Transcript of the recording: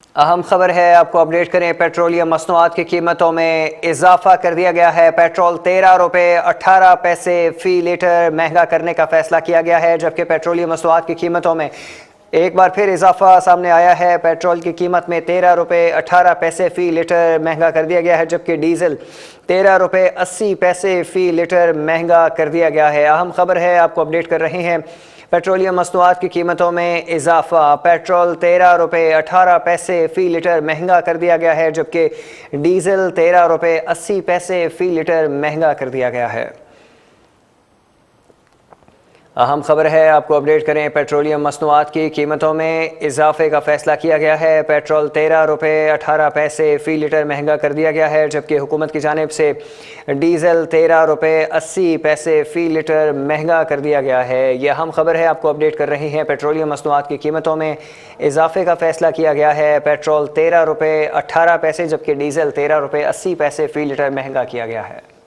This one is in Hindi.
अहम खबर है, आपको अपडेट करें। पेट्रोलियम मसनूआत की कीमतों में इजाफा कर दिया गया है। पेट्रोल 13 रुपये 18 पैसे फ़ी लीटर महंगा करने का फैसला किया गया है, जबकि पेट्रोलियम मसनूआत की कीमतों में एक बार फिर इजाफा सामने आया है। पेट्रोल की कीमत में 13 रुपये 18 पैसे फ़ी लीटर महंगा कर दिया गया है, जबकि डीजल 13 रुपये 80 पैसे फ़ी लीटर महंगा कर दिया गया है। अहम खबर है, आपको अपडेट कर रहे हैं। पेट्रोलियम मसनूआत की कीमतों में इजाफा। पेट्रोल 13 रुपये 18 पैसे फ़ी लीटर महंगा कर दिया गया है, जबकि डीजल 13 रुपये 80 पैसे फ़ी लीटर महंगा कर दिया गया है। अहम खबर है, आपको अपडेट करें। पेट्रोलियम मसनूआत की कीमतों में इजाफे का फैसला किया गया है। पेट्रोल 13 रुपये 18 पैसे फ़ी लीटर महंगा कर दिया गया है, जबकि हुकूमत की जानिब से डीजल 13 रुपये 80 पैसे फ़ी लीटर महंगा कर दिया गया है। यह अहम खबर है, आपको अपडेट कर रहे हैं। पेट्रोलियम मसनूआत की कीमतों में इजाफे का फैसला किया गया है। पेट्रोल 13 रुपये 18 पैसे, जबकि डीजल 13 रुपये 80 पैसे फ़ी लीटर महंगा किया गया है।